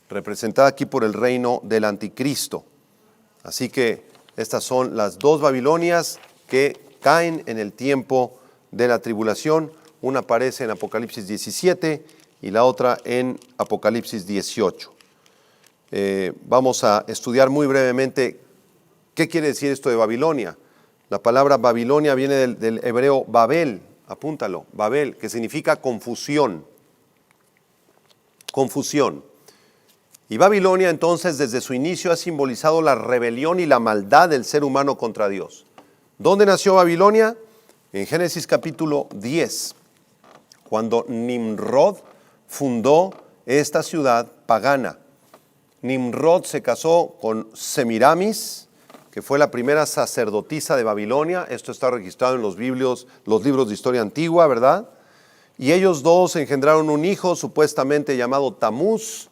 representada aquí por el reino del anticristo. Así que estas son las dos Babilonias que caen en el tiempo de la tribulación. Una aparece en Apocalipsis 17 y la otra en Apocalipsis 18. Vamos a estudiar muy brevemente qué quiere decir esto de Babilonia. La palabra Babilonia viene del hebreo Babel, apúntalo, Babel, que significa confusión. Confusión. Y Babilonia entonces desde su inicio ha simbolizado la rebelión y la maldad del ser humano contra Dios. ¿Dónde nació Babilonia? En Génesis capítulo 10, cuando Nimrod fundó esta ciudad pagana. Nimrod se casó con Semiramis, que fue la primera sacerdotisa de Babilonia. Esto está registrado en los libros de historia antigua, ¿verdad? Y ellos dos engendraron un hijo supuestamente llamado Tamuz,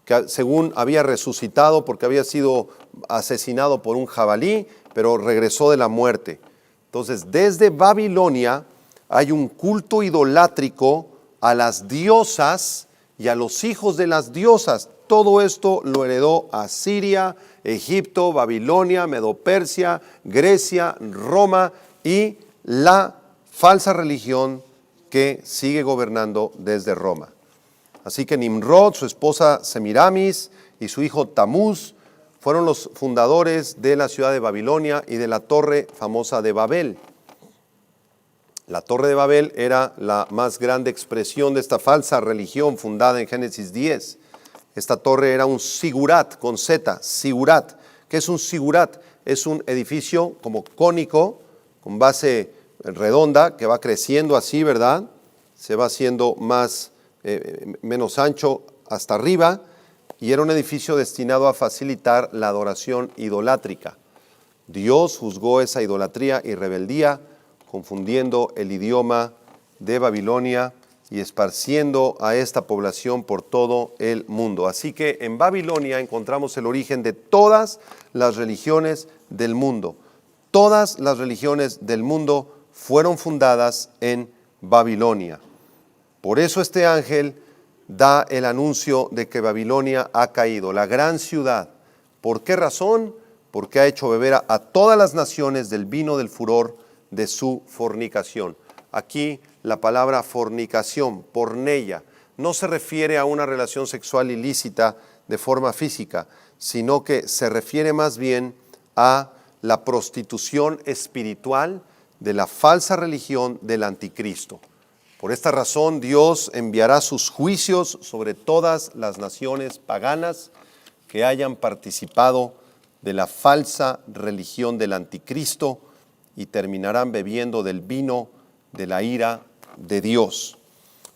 que según había resucitado porque había sido asesinado por un jabalí, pero regresó de la muerte. Entonces, desde Babilonia hay un culto idolátrico a las diosas y a los hijos de las diosas. Todo esto lo heredó Asiria, Egipto, Babilonia, Medo-Persia, Grecia, Roma y la falsa religión que sigue gobernando desde Roma. Así que Nimrod, su esposa Semiramis y su hijo Tamuz fueron los fundadores de la ciudad de Babilonia y de la torre famosa de Babel. La torre de Babel era la más grande expresión de esta falsa religión fundada en Génesis 10. Esta torre era un sigurat con Z, sigurat. ¿Qué es un sigurat? Es un edificio como cónico, con base redonda, que va creciendo así, ¿verdad? Se va haciendo menos ancho hasta arriba, y era un edificio destinado a facilitar la adoración idolátrica. Dios juzgó esa idolatría y rebeldía, confundiendo el idioma de Babilonia y esparciendo a esta población por todo el mundo. Así que en Babilonia encontramos el origen de todas las religiones del mundo. Todas las religiones del mundo fueron fundadas en Babilonia. Por eso este ángel da el anuncio de que Babilonia ha caído, la gran ciudad. ¿Por qué razón? Porque ha hecho beber a todas las naciones del vino del furor de su fornicación. Aquí la palabra fornicación, porneia, no se refiere a una relación sexual ilícita de forma física, sino que se refiere más bien a la prostitución espiritual de la falsa religión del anticristo. Por esta razón, Dios enviará sus juicios sobre todas las naciones paganas que hayan participado de la falsa religión del anticristo y terminarán bebiendo del vino de la ira de Dios.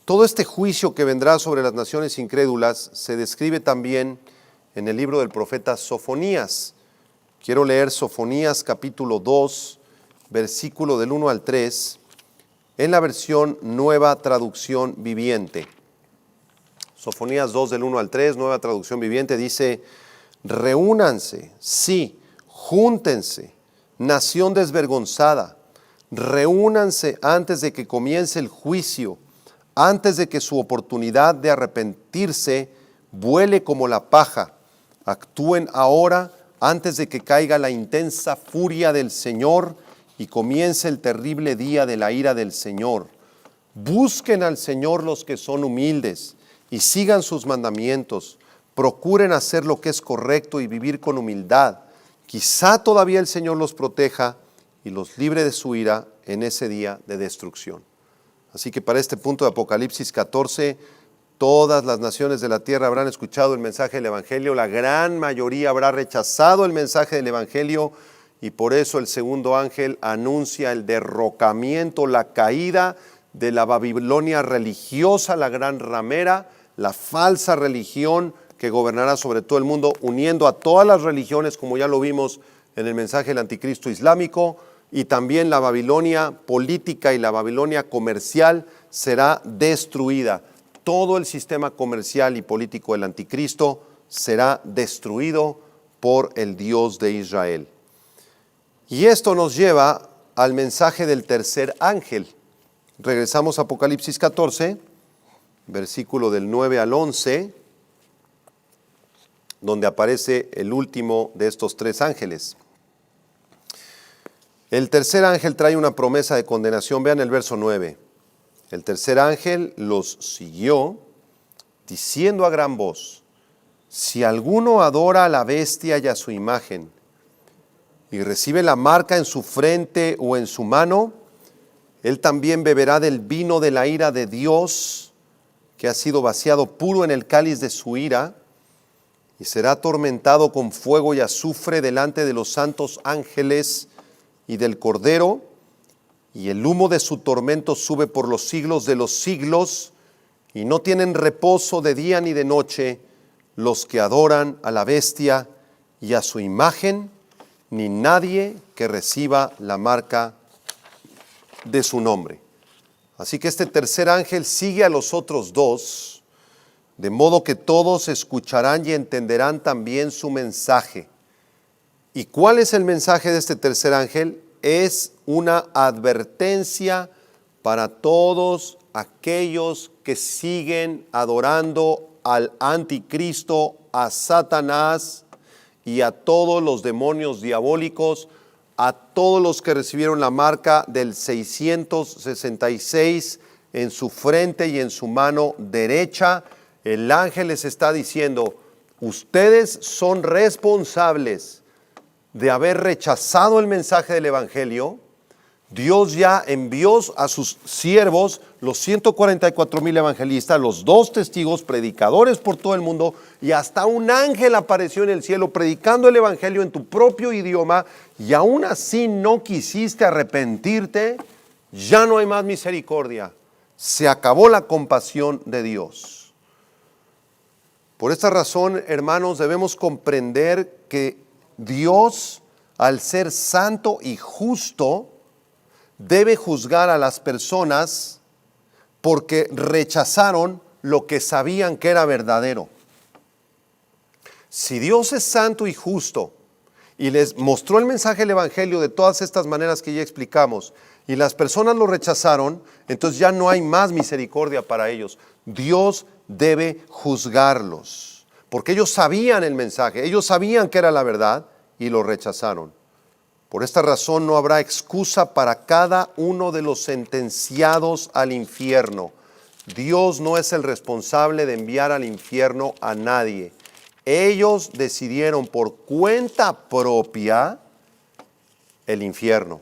Todo este juicio que vendrá sobre las naciones incrédulas se describe también en el libro del profeta Sofonías. Quiero leer Sofonías capítulo 2, versículo del 1 al 3, en la versión Nueva Traducción Viviente. Sofonías 2 del 1 al 3, Nueva Traducción Viviente, dice: reúnanse, sí, júntense, nación desvergonzada, reúnanse antes de que comience el juicio, antes de que su oportunidad de arrepentirse vuele como la paja. Actúen ahora antes de que caiga la intensa furia del Señor y comience el terrible día de la ira del Señor. Busquen al Señor los que son humildes y sigan sus mandamientos. Procuren hacer lo que es correcto y vivir con humildad. Quizá todavía el Señor los proteja y los libre de su ira en ese día de destrucción. Así que para este punto de Apocalipsis 14, todas las naciones de la tierra habrán escuchado el mensaje del Evangelio, la gran mayoría habrá rechazado el mensaje del Evangelio, y por eso el segundo ángel anuncia el derrocamiento, la caída de la Babilonia religiosa, la gran ramera, la falsa religión que gobernará sobre todo el mundo, uniendo a todas las religiones, como ya lo vimos en el mensaje del anticristo islámico, y también la Babilonia política y la Babilonia comercial será destruida. Todo el sistema comercial y político del anticristo será destruido por el Dios de Israel. Y esto nos lleva al mensaje del tercer ángel. Regresamos a Apocalipsis 14, versículo del 9 al 11, donde aparece el último de estos tres ángeles. El tercer ángel trae una promesa de condenación. Vean el verso 9. El tercer ángel los siguió, diciendo a gran voz: si alguno adora a la bestia y a su imagen, y recibe la marca en su frente o en su mano, él también beberá del vino de la ira de Dios, que ha sido vaciado puro en el cáliz de su ira, y será atormentado con fuego y azufre delante de los santos ángeles y del Cordero, y el humo de su tormento sube por los siglos de los siglos, y no tienen reposo de día ni de noche los que adoran a la bestia y a su imagen, ni nadie que reciba la marca de su nombre. Así que este tercer ángel sigue a los otros dos, de modo que todos escucharán y entenderán también su mensaje. ¿Y cuál es el mensaje de este tercer ángel? Es una advertencia para todos aquellos que siguen adorando al anticristo, a Satanás y a todos los demonios diabólicos, a todos los que recibieron la marca del 666 en su frente y en su mano derecha. El ángel les está diciendo: ustedes son responsables de haber rechazado el mensaje del Evangelio. Dios ya envió a sus siervos, los 144,000 evangelistas, los 2 testigos, predicadores por todo el mundo, y hasta un ángel apareció en el cielo predicando el Evangelio en tu propio idioma, y aún así no quisiste arrepentirte. Ya no hay más misericordia. Se acabó la compasión de Dios. Por esta razón, hermanos, debemos comprender que Dios, al ser santo y justo, debe juzgar a las personas porque rechazaron lo que sabían que era verdadero. Si Dios es santo y justo y les mostró el mensaje del Evangelio de todas estas maneras que ya explicamos, y las personas lo rechazaron, entonces ya no hay más misericordia para ellos. Dios debe juzgarlos, porque ellos sabían el mensaje, ellos sabían que era la verdad y lo rechazaron. Por esta razón no habrá excusa para cada uno de los sentenciados al infierno. Dios no es el responsable de enviar al infierno a nadie. Ellos decidieron por cuenta propia el infierno.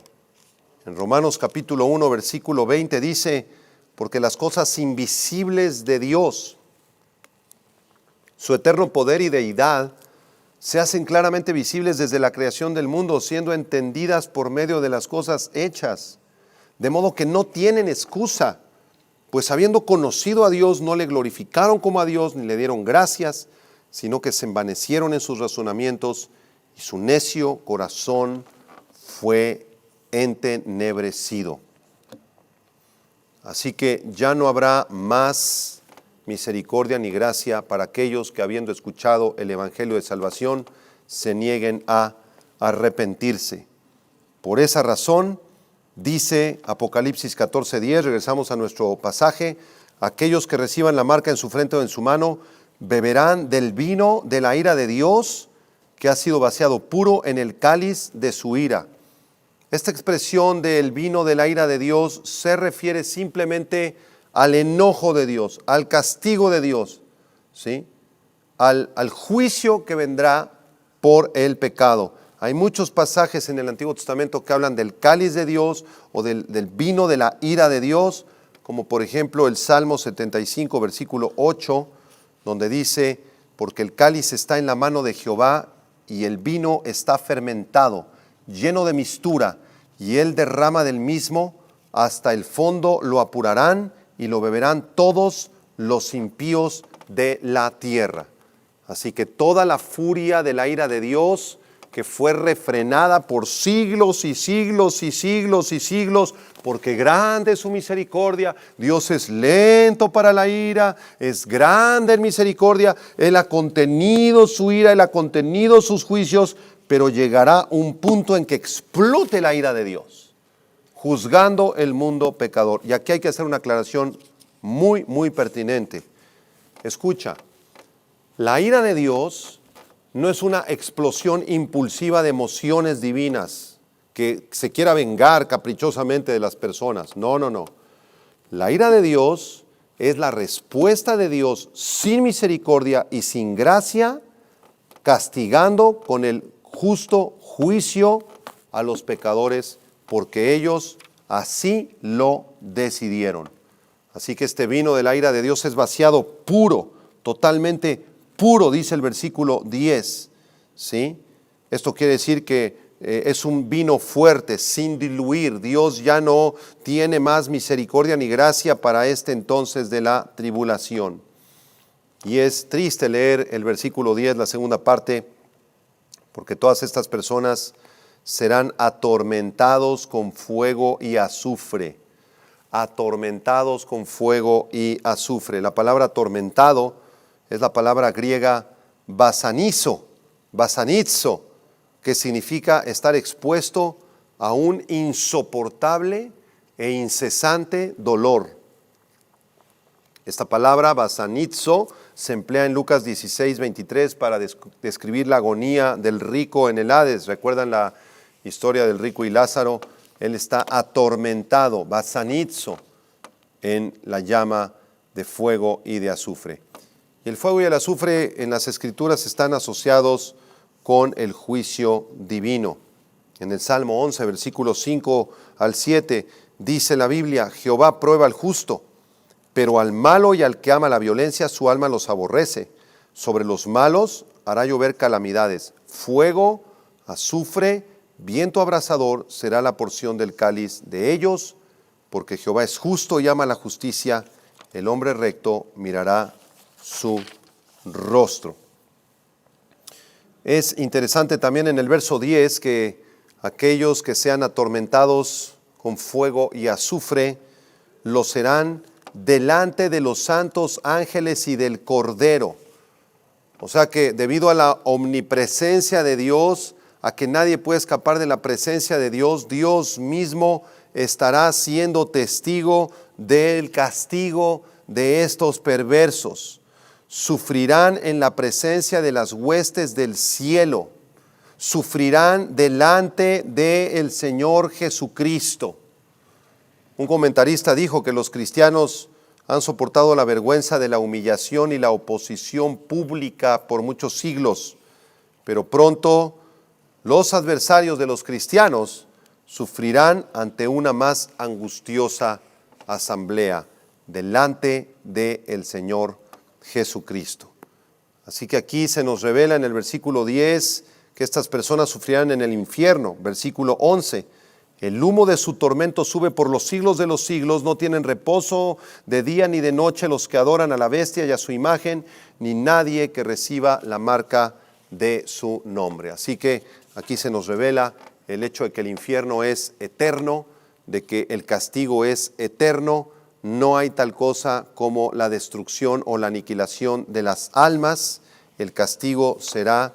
En Romanos capítulo 1, versículo 20 dice, porque las cosas invisibles de Dios, su eterno poder y deidad, se hacen claramente visibles desde la creación del mundo, siendo entendidas por medio de las cosas hechas, de modo que no tienen excusa, pues habiendo conocido a Dios, no le glorificaron como a Dios, ni le dieron gracias, sino que se envanecieron en sus razonamientos, y su necio corazón fue entenebrecido. Así que ya no habrá más misericordia ni gracia para aquellos que, habiendo escuchado el Evangelio de salvación, se nieguen a arrepentirse. Por esa razón, dice Apocalipsis 14:10, regresamos a nuestro pasaje, aquellos que reciban la marca en su frente o en su mano, beberán del vino de la ira de Dios, que ha sido vaciado puro en el cáliz de su ira. Esta expresión del vino de la ira de Dios se refiere simplemente al enojo de Dios, al castigo de Dios, ¿sí? Al juicio que vendrá por el pecado. Hay muchos pasajes en el Antiguo Testamento que hablan del cáliz de Dios o del vino de la ira de Dios, como por ejemplo el Salmo 75, versículo 8, donde dice, porque el cáliz está en la mano de Jehová y el vino está fermentado, lleno de mistura, y él derrama del mismo, hasta el fondo lo apurarán y lo beberán todos los impíos de la tierra. Así que toda la furia de la ira de Dios, que fue refrenada por siglos y siglos y siglos y siglos, porque grande es su misericordia, Dios es lento para la ira, es grande en misericordia, Él ha contenido su ira, Él ha contenido sus juicios, pero llegará un punto en que explote la ira de Dios, juzgando el mundo pecador. Y aquí hay que hacer una aclaración muy, muy pertinente. Escucha, la ira de Dios no es una explosión impulsiva de emociones divinas que se quiera vengar caprichosamente de las personas. No, no, no. La ira de Dios es la respuesta de Dios sin misericordia y sin gracia, castigando con el justo juicio a los pecadores, porque ellos así lo decidieron. Así que este vino de la ira de Dios es vaciado puro, totalmente puro, dice el versículo 10, ¿sí? Esto quiere decir que es un vino fuerte, sin diluir. Dios ya no tiene más misericordia ni gracia para este entonces de la tribulación. Y es triste leer el versículo 10, la segunda parte, porque todas estas personas serán atormentados con fuego y azufre. Atormentados con fuego y azufre. La palabra atormentado es la palabra griega basanizo, que significa estar expuesto a un insoportable e incesante dolor. Esta palabra basanizo se emplea en Lucas 16:23 para describir la agonía del rico en el Hades. ¿Recuerdan la historia del rico y Lázaro? Él está atormentado, basanizo, en la llama de fuego y de azufre. Y el fuego y el azufre en las Escrituras están asociados con el juicio divino. En el Salmo 11, versículos 5 al 7, dice la Biblia, Jehová prueba al justo, pero al malo y al que ama la violencia su alma los aborrece. Sobre los malos hará llover calamidades, fuego, azufre, viento abrasador será la porción del cáliz de ellos, porque Jehová es justo y ama la justicia, el hombre recto mirará su rostro. Es interesante también en el verso 10 que aquellos que sean atormentados con fuego y azufre lo serán delante de los santos ángeles y del Cordero. O sea que debido a la omnipresencia de Dios, a que nadie puede escapar de la presencia de Dios, Dios mismo estará siendo testigo del castigo de estos perversos. Sufrirán en la presencia de las huestes del cielo. Sufrirán delante del Señor Jesucristo. Un comentarista dijo que los cristianos han soportado la vergüenza de la humillación y la oposición pública por muchos siglos, pero pronto los adversarios de los cristianos sufrirán ante una más angustiosa asamblea delante del Señor Jesucristo. Así que aquí se nos revela en el versículo 10 que estas personas sufrirán en el infierno. Versículo 11, el humo de su tormento sube por los siglos de los siglos, no tienen reposo de día ni de noche los que adoran a la bestia y a su imagen, ni nadie que reciba la marca de su nombre. Así que aquí se nos revela el hecho de que el infierno es eterno, de que el castigo es eterno. No hay tal cosa como la destrucción o la aniquilación de las almas. El castigo será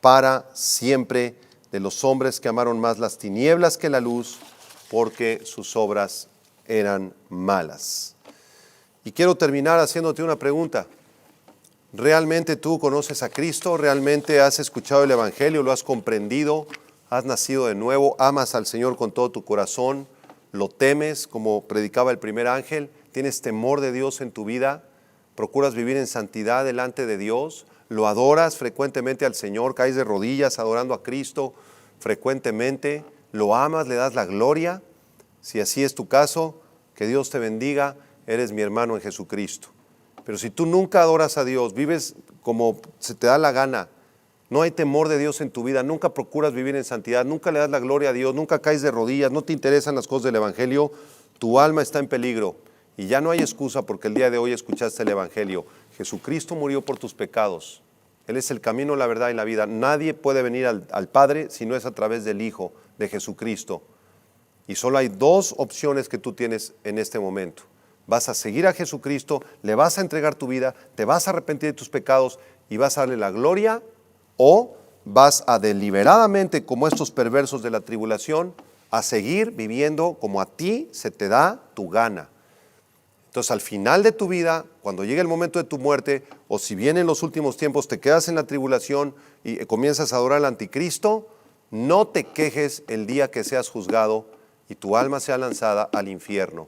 para siempre de los hombres que amaron más las tinieblas que la luz, porque sus obras eran malas. Y quiero terminar haciéndote una pregunta. ¿Realmente tú conoces a Cristo? ¿Realmente has escuchado el Evangelio? ¿Lo has comprendido? ¿Has nacido de nuevo? ¿Amas al Señor con todo tu corazón? ¿Lo temes como predicaba el primer ángel? ¿Tienes temor de Dios en tu vida? ¿Procuras vivir en santidad delante de Dios? ¿Lo adoras frecuentemente al Señor? ¿Caes de rodillas adorando a Cristo frecuentemente? ¿Lo amas? ¿Le das la gloria? Si así es tu caso, que Dios te bendiga, eres mi hermano en Jesucristo. Pero si tú nunca adoras a Dios, vives como se te da la gana, no hay temor de Dios en tu vida, nunca procuras vivir en santidad, nunca le das la gloria a Dios, nunca caes de rodillas, no te interesan las cosas del Evangelio, tu alma está en peligro. Y ya no hay excusa porque el día de hoy escuchaste el Evangelio. Jesucristo murió por tus pecados. Él es el camino, la verdad y la vida. Nadie puede venir al Padre si no es a través del Hijo de Jesucristo. Y solo hay dos opciones que tú tienes en este momento. Vas a seguir a Jesucristo, le vas a entregar tu vida, te vas a arrepentir de tus pecados y vas a darle la gloria, o vas a deliberadamente, como estos perversos de la tribulación, a seguir viviendo como a ti se te da tu gana. Entonces, al final de tu vida, cuando llegue el momento de tu muerte, o si bien en los últimos tiempos te quedas en la tribulación y comienzas a adorar al anticristo, no te quejes el día que seas juzgado y tu alma sea lanzada al infierno,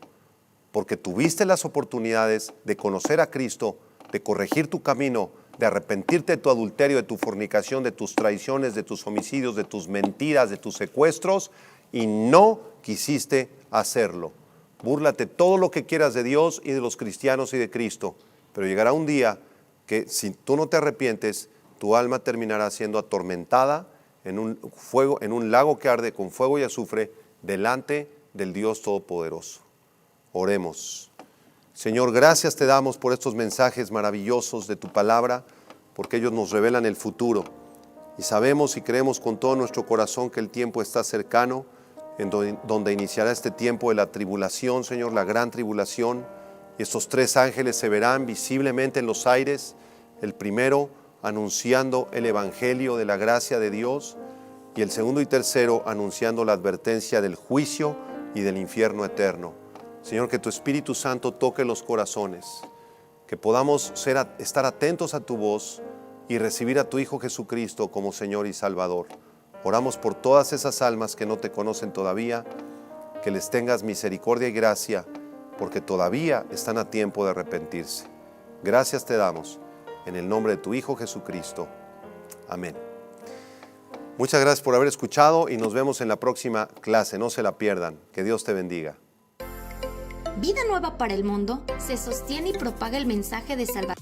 porque tuviste las oportunidades de conocer a Cristo, de corregir tu camino, de arrepentirte de tu adulterio, de tu fornicación, de tus traiciones, de tus homicidios, de tus mentiras, de tus secuestros, y no quisiste hacerlo. Búrlate todo lo que quieras de Dios y de los cristianos y de Cristo, pero llegará un día que si tú no te arrepientes, tu alma terminará siendo atormentada en un fuego, en un lago que arde con fuego y azufre delante del Dios Todopoderoso. Oremos. Señor, gracias te damos por estos mensajes maravillosos de tu palabra, porque ellos nos revelan el futuro. Y sabemos y creemos con todo nuestro corazón que el tiempo está cercano, en donde iniciará este tiempo de la tribulación, Señor, la gran tribulación. Y estos tres ángeles se verán visiblemente en los aires, el primero anunciando el evangelio de la gracia de Dios, y el segundo y tercero anunciando la advertencia del juicio y del infierno eterno. Señor, que tu Espíritu Santo toque los corazones, que podamos estar atentos a tu voz y recibir a tu Hijo Jesucristo como Señor y Salvador. Oramos por todas esas almas que no te conocen todavía, que les tengas misericordia y gracia, porque todavía están a tiempo de arrepentirse. Gracias te damos, en el nombre de tu Hijo Jesucristo. Amén. Muchas gracias por haber escuchado y nos vemos en la próxima clase. No se la pierdan. Que Dios te bendiga. Vida Nueva para el Mundo se sostiene y propaga el mensaje de salvación